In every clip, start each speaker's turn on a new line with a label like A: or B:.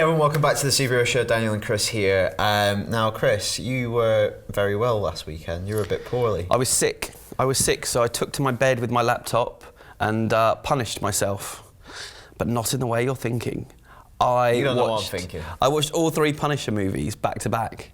A: everyone, welcome back to the Superhero Show. Daniel and Chris here. Now, Chris, you were very well last weekend. You were a bit poorly.
B: I was sick, so I took to my bed with my laptop and punished myself. But not in the way you're thinking.
A: You don't know what I'm thinking.
B: I watched all 3 Punisher movies back to back.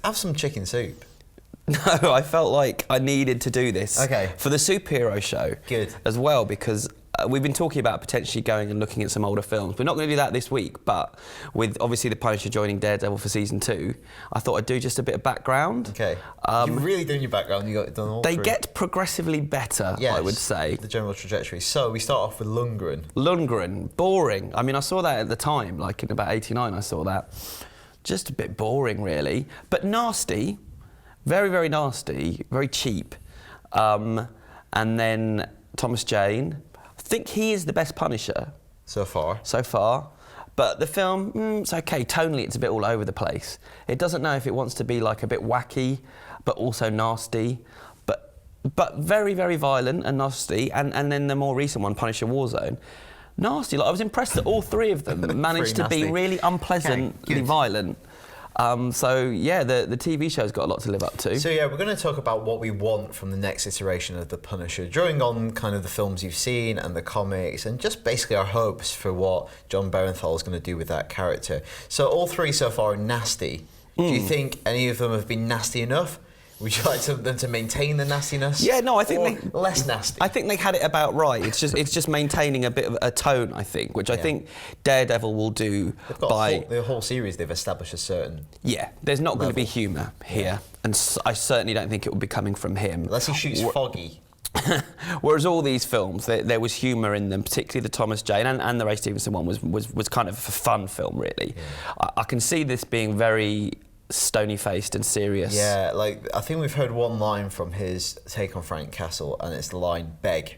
A: Have some chicken soup.
B: No, I felt like I needed to do this for the superhero show.
A: Good.
B: As well, because we've been talking about potentially going and looking at some older films. We're not going to do that this week, but with obviously the Punisher joining Daredevil for season 2, I thought I'd do just a bit of background.
A: Okay. You're really doing your background. You got it done all.
B: They get progressively better, yes, I would say.
A: The general trajectory. So we start off with Lundgren.
B: Lundgren, boring. I mean, I saw that at the time, like in about '89. I saw that. Just a bit boring, really, but nasty. Very, very nasty, very cheap. And then Thomas Jane. I think he is the best Punisher. So far. But the film, it's okay. Tonally, it's a bit all over the place. It doesn't know if it wants to be like a bit wacky, but also nasty. But very, very violent and nasty. And then the more recent one, Punisher Warzone. Nasty. Like, I was impressed that all 3 of them managed to be really unpleasantly violent. So yeah, the TV show's got a lot to live up to.
A: So yeah, we're going to talk about what we want from the next iteration of The Punisher, drawing on kind of the films you've seen and the comics, and just basically our hopes for what Jon Bernthal is going to do with that character. So all 3 so far are nasty. Do you think any of them have been nasty enough? Would you like them to maintain the nastiness?
B: Yeah, no, I think
A: less nasty.
B: I think they had it about right. It's just maintaining a bit of a tone, I think, which I think Daredevil will do
A: the whole series. They've established a certain
B: there's not going to be humour here, and I certainly don't think it will be coming from him
A: unless he shoots Foggy.
B: Whereas all these films, there was humour in them, particularly the Thomas Jane and the Ray Stevenson one was kind of a fun film, really. Yeah. I can see this being very stony-faced and serious.
A: Yeah, like I think we've heard one line from his take on Frank Castle, and it's the line "beg."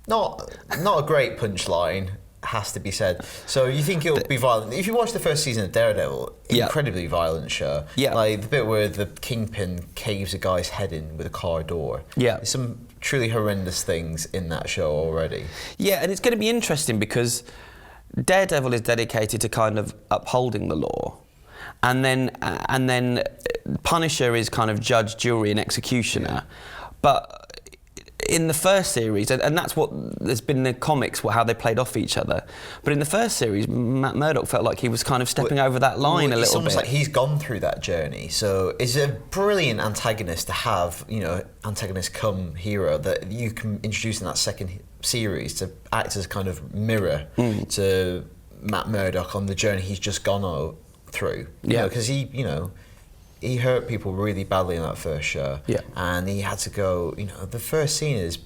A: Not a great punchline, has to be said. So you think it'll be violent? If you watch the first season of Daredevil, incredibly violent show. Yeah, like the bit where the Kingpin caves a guy's head in with a car door. Yeah, there's some truly horrendous things in that show already.
B: Yeah, and it's going to be interesting because Daredevil is dedicated to kind of upholding the law. And then Punisher is kind of judge, jury, and executioner. But in the first series, and that's what there's been in the comics, how they played off each other. But in the first series, Matt Murdock felt like he was kind of stepping over that line a little bit.
A: It's almost like he's gone through that journey. So it's a brilliant antagonist to have, antagonist come hero that you can introduce in that second series to act as kind of mirror to Matt Murdock on the journey he's just gone through, because he hurt people really badly in that first show, and he had to go. The first scene is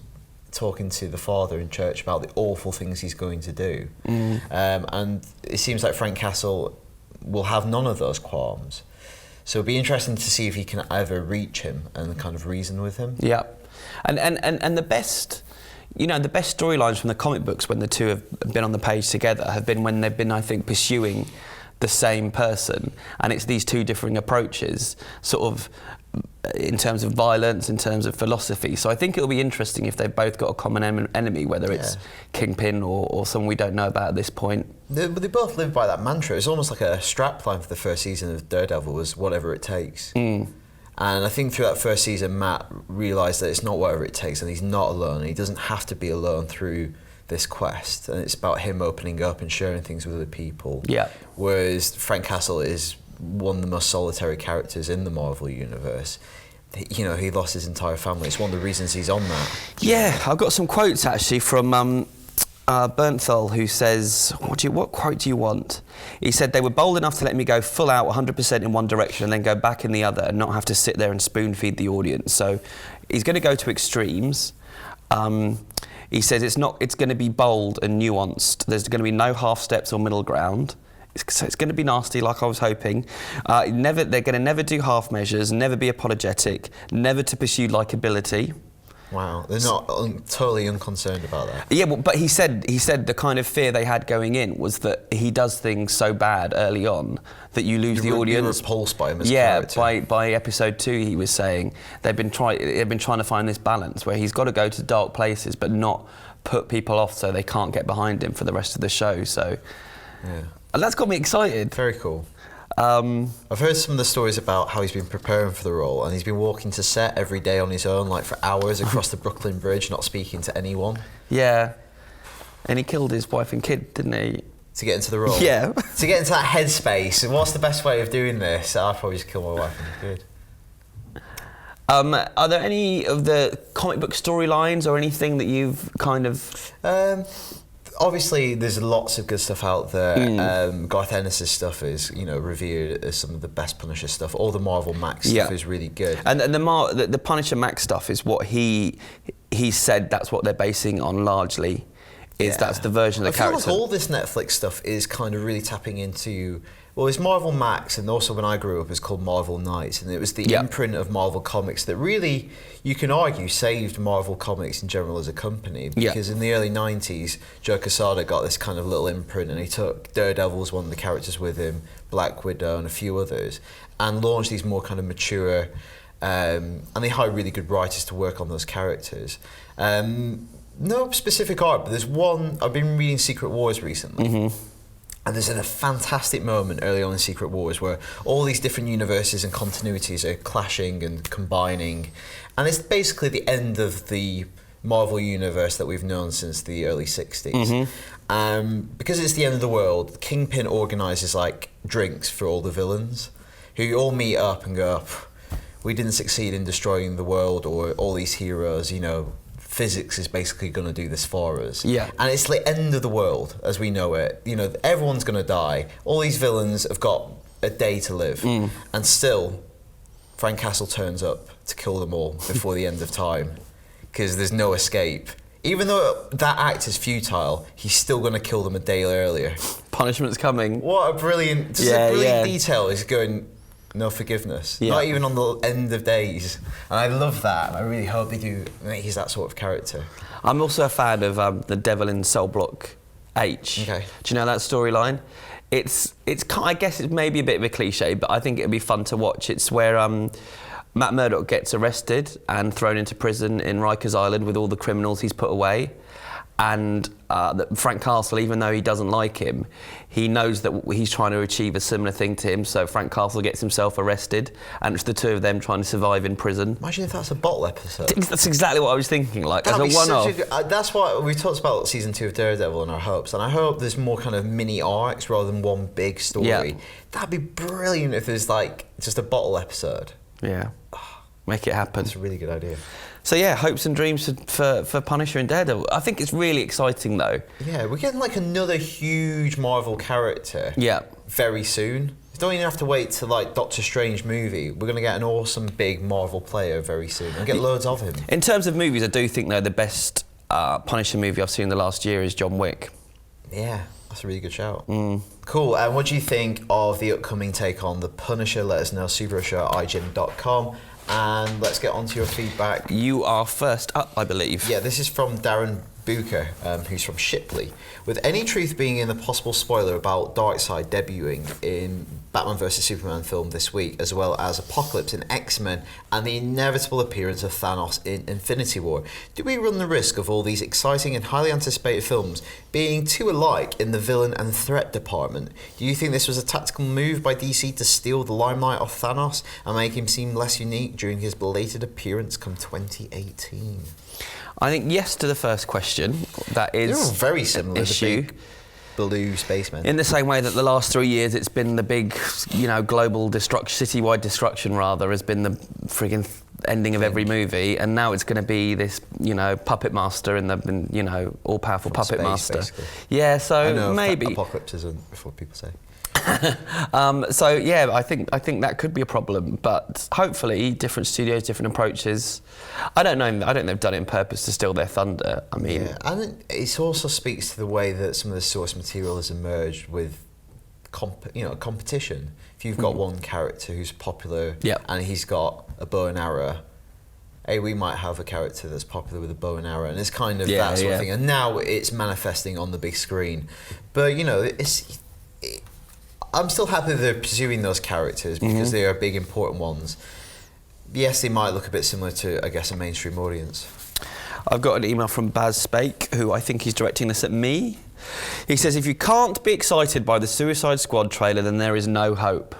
A: talking to the father in church about the awful things he's going to do, and it seems like Frank Castle will have none of those qualms. So it'll be interesting to see if he can ever reach him and kind of reason with him.
B: Yeah, and the best. The best storylines from the comic books when the 2 have been on the page together have been when they've been, I think, pursuing the same person, and it's these 2 differing approaches, sort of in terms of violence, in terms of philosophy. So I think it'll be interesting if they've both got a common enemy, whether it's Kingpin or someone we don't know about at this point.
A: They both live by that mantra. It's almost like a strapline for the first season of Daredevil was whatever it takes. And I think through that first season, Matt realised that it's not whatever it takes, and he's not alone. He doesn't have to be alone through this quest, and it's about him opening up and sharing things with other people. Yeah. Whereas Frank Castle is one of the most solitary characters in the Marvel universe. He lost his entire family. It's one of the reasons he's on that.
B: Yeah, I've got some quotes actually from Bernthal, who says, what quote do you want? He said, "They were bold enough to let me go full out 100% in one direction and then go back in the other and not have to sit there and spoon feed the audience." So he's going to go to extremes. He says it's going to be bold and nuanced. There's going to be no half steps or middle ground. So it's going to be nasty, like I was hoping. They're going to never do half measures, never be apologetic, never to pursue likability.
A: Wow, they're not totally unconcerned about that.
B: Yeah, but he said the kind of fear they had going in was that he does things so bad early on that you lose the audience.
A: You're repulsed by him as a character.
B: Yeah, by episode 2, he was saying they've been trying to find this balance where he's got to go to dark places but not put people off so they can't get behind him for the rest of the show. So,
A: yeah,
B: and that's got me excited.
A: Very cool. I've heard some of the stories about how he's been preparing for the role, and he's been walking to set every day on his own, like for hours across the Brooklyn Bridge, not speaking to anyone.
B: Yeah, and he killed his wife and kid, didn't he?
A: To get into the role?
B: Yeah.
A: To get into that headspace, and what's the best way of doing this? I'll probably just kill my wife and kid.
B: Are there any of the comic book storylines or anything that you've kind of...
A: Obviously, there's lots of good stuff out there. Garth Ennis' stuff is, revered as some of the best Punisher stuff. All the Marvel Max stuff is really good.
B: And the Punisher Max stuff is what he said that's what they're basing on largely. That's the version of the character.
A: I feel like all this Netflix stuff is kind of really tapping into... Well, it's Marvel Max, and also when I grew up, it was called Marvel Knights, and it was the imprint of Marvel Comics that really, you can argue, saved Marvel Comics in general as a company. Because in the early 90s, Joe Quesada got this kind of little imprint, and he took Daredevil as one of the characters with him, Black Widow, and a few others, and launched these more kind of mature, and they hired really good writers to work on those characters. No specific art, but there's one, I've been reading Secret Wars recently. And there's a fantastic moment early on in Secret Wars where all these different universes and continuities are clashing and combining. And it's basically the end of the Marvel universe that we've known since the early 60s. Because it's the end of the world, Kingpin organises like drinks for all the villains who all meet up and go, we didn't succeed in destroying the world or all these heroes, physics is basically going to do this for us.
B: Yeah.
A: And it's the end of the world as we know it. Everyone's going to die. All these villains have got a day to live. And still, Frank Castle turns up to kill them all before the end of time because there's no escape. Even though that act is futile, he's still going to kill them a day earlier.
B: Punishment's coming.
A: What a brilliant detail is going... No forgiveness. Not even on the end of days. And I love that. I really hope they do make he's that sort of character.
B: I'm also a fan of The Devil in Cell Block H.
A: Okay.
B: Do you know that storyline? It's I guess it's maybe a bit of a cliche, but I think it'd be fun to watch. It's where Matt Murdock gets arrested and thrown into prison in Rikers Island with all the criminals he's put away. And Frank Castle, even though he doesn't like him, he knows that he's trying to achieve a similar thing to him, so Frank Castle gets himself arrested, and it's the two of them trying to survive in prison.
A: Imagine if that's a bottle episode.
B: That's exactly what I was thinking, like, as a one-off.
A: That's why we talked about season 2 of Daredevil and our hopes, and I hope there's more kind of mini arcs rather than one big story.
B: Yeah.
A: That'd be brilliant if there's like just a bottle episode.
B: Yeah. Make it happen.
A: That's a really good idea.
B: So yeah, hopes and dreams for Punisher and Daredevil. I think it's really exciting though.
A: Yeah, we're getting like another huge Marvel character.
B: Yeah.
A: Very soon. You don't even have to wait to like Doctor Strange movie. We're going to get an awesome big Marvel player very soon and get loads of him.
B: In terms of movies, I do think though the best Punisher movie I've seen in the last year is John Wick.
A: Yeah, that's a really good shout. Cool. And what do you think of the upcoming take on The Punisher? Let us know, superhero@ign.com. And let's get on to your feedback.
B: You are first up, I believe.
A: Yeah, this is from Darren Booker, who's from Shipley. With any truth being in the possible spoiler about Darkseid debuting in Batman vs Superman film this week, as well as Apocalypse in X-Men and the inevitable appearance of Thanos in Infinity War, do we run the risk of all these exciting and highly anticipated films being too alike in the villain and threat department? Do you think this was a tactical move by DC to steal the limelight off Thanos and make him seem less unique during his belated appearance come 2018?
B: I think yes to the first question. That is
A: They're all very similar.
B: issue.
A: The big blue spacemen.
B: In the same way that the last 3 years it's been the big, global destruction, citywide destruction rather, has been the frigging ending of every movie, and now it's going to be this, puppet master and the, all-powerful
A: From
B: puppet
A: space,
B: master.
A: basically.
B: Yeah, so
A: I know
B: maybe.
A: Apocalypse isn't before people say.
B: So yeah, I think that could be a problem, but hopefully different studios, different approaches. I don't know. I don't think they've done it on purpose to steal their thunder. I mean,
A: yeah, and it also speaks to the way that some of the source material has emerged with, competition. If you've got one character who's popular,
B: Yep.
A: and he's got a bow and arrow, hey, we might have a character that's popular with a bow and arrow, and it's kind of that sort of thing. And now it's manifesting on the big screen. But I'm still happy that they're pursuing those characters because they are big, important ones. Yes, they might look a bit similar to, I guess, a mainstream audience.
B: I've got an email from Baz Spake, who I think he's directing this at me. He says, if you can't be excited by the Suicide Squad trailer, then there is no hope.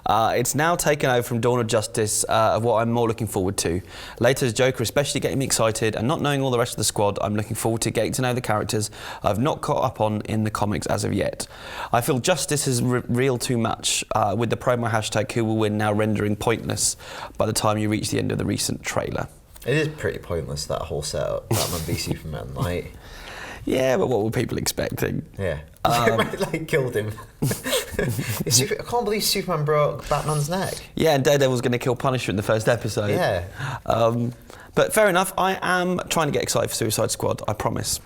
B: It's now taken over from Dawn of Justice, of what I'm more looking forward to. Later's Joker especially getting me excited, and not knowing all the rest of the squad, I'm looking forward to getting to know the characters I've not caught up on in the comics as of yet. I feel Justice is real too much, with the promo hashtag who will win now rendering pointless by the time you reach the end of the recent trailer.
A: It is pretty pointless, that whole setup, Batman v Superman, like...
B: Yeah, but what were people expecting?
A: Yeah. Like, killed him. I can't believe Superman broke Batman's neck.
B: Yeah, and Daredevil's going to kill Punisher in the first episode.
A: Yeah.
B: But fair enough, I am trying to get excited for Suicide Squad, I promise.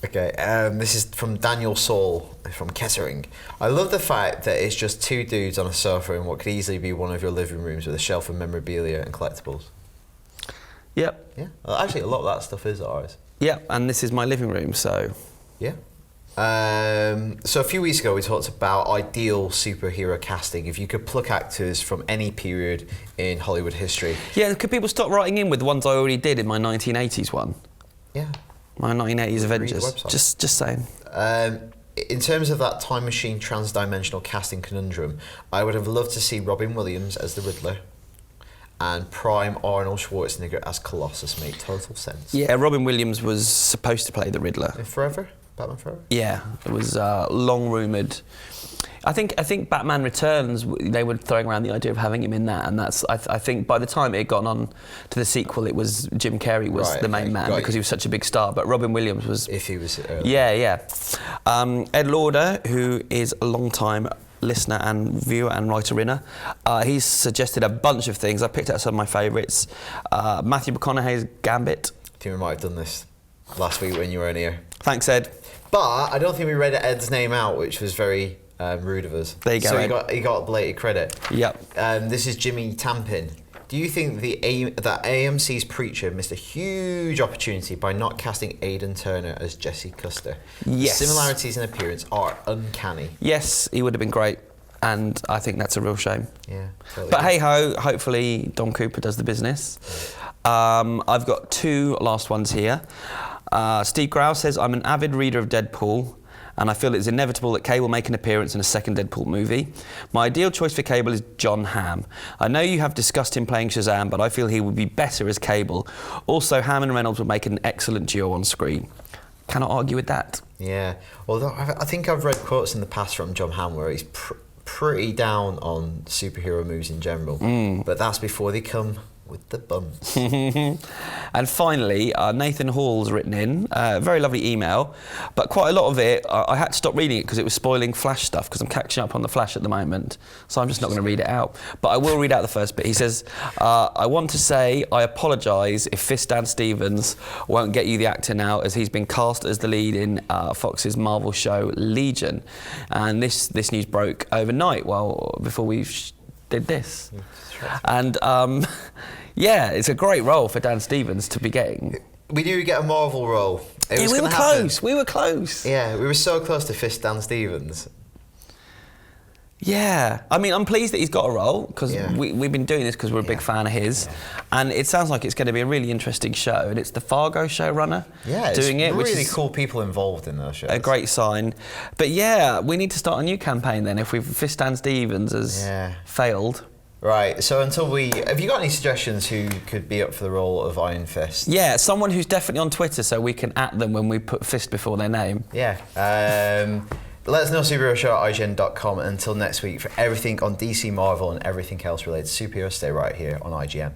A: Okay, this is from Daniel Saul from Kettering. I love the fact that it's just two dudes on a sofa in what could easily be one of your living rooms with a shelf of memorabilia and collectibles.
B: Yep.
A: Yeah. Well, actually, a lot of that stuff is ours.
B: Yeah, and this is my living room, so...
A: Yeah. So a few weeks ago we talked about ideal superhero casting. If you could pluck actors from any period in Hollywood history.
B: Yeah, could people stop writing in with the ones I already did in my 1980s one?
A: Yeah.
B: My 1980s Avengers.
A: Read the website.
B: Just saying.
A: In terms of that time machine trans-dimensional casting conundrum, I would have loved to see Robin Williams as the Riddler. And prime Arnold Schwarzenegger as Colossus made total sense.
B: Yeah, Robin Williams was supposed to play the Riddler.
A: In Forever? Batman Forever?
B: Yeah, it was long rumoured. I think Batman Returns, they were throwing around the idea of having him in that, and that's I think by the time it had gotten on to the sequel, it was Jim Carrey was the main man because he was such a big star, but Robin Williams was...
A: If he was early.
B: Yeah. Ed Lauder, who is a long-time listener and viewer and writer-inner, he's suggested a bunch of things. I picked out some of my favourites. Matthew McConaughey's Gambit.
A: I think we might have done this last week when you were in here.
B: Thanks, Ed.
A: But I don't think we read Ed's name out, which was very rude of us.
B: There you go,
A: So
B: Ed.
A: he got belated credit.
B: Yep.
A: This is Jimmy Tampin. Do you think that AMC's Preacher missed a huge opportunity by not casting Aidan Turner as Jesse Custer?
B: Yes.
A: The similarities in appearance are uncanny.
B: Yes, he would have been great, and I think that's a real shame.
A: Yeah, totally.
B: But hey-ho, hopefully Don Cooper does the business. I've got two last ones here. Steve Grouse says, I'm an avid reader of Deadpool, and I feel it's inevitable that Cable will make an appearance in a second Deadpool movie. My ideal choice for Cable is John Hamm. I know you have discussed him playing Shazam, but I feel he would be better as Cable. Also, Hamm and Reynolds would make an excellent duo on screen. Cannot argue with that.
A: Yeah, although I think I've read quotes in the past from John Hamm where he's pretty down on superhero movies in general, but that's before they come with the bumps.
B: And finally, Nathan Hall's written in a very lovely email, but quite a lot of it, I had to stop reading it because it was spoiling Flash stuff, because I'm catching up on the Flash at the moment, so I'm just not going to read it out. But I will read out the first bit. He says, I want to say I apologise if Fist Dan Stevens won't get you the actor now, as he's been cast as the lead in Fox's Marvel show Legion. And this news broke overnight, before we did this. And yeah, it's a great role for Dan Stevens to be getting.
A: We do get a Marvel role.
B: We were close. We were close.
A: Yeah, we were so close to Fist Dan Stevens.
B: Yeah, I mean, I'm pleased that he's got a role, because we've been doing this because we're a big fan of his, and it sounds like it's going to be a really interesting show, and it's the Fargo showrunner doing it,
A: which
B: which
A: really
B: is
A: cool people involved in those shows.
B: a great sign. But yeah, we need to start a new campaign then if Fist Dan Stevens has failed.
A: Right, so have you got any suggestions who could be up for the role of Iron Fist?
B: Yeah, someone who's definitely on Twitter so we can at them when we put Fist before their name.
A: Yeah. Let us know, superheroShow@IGN.com. Until next week, for everything on DC, Marvel, and everything else related to superheroes, stay right here on IGN.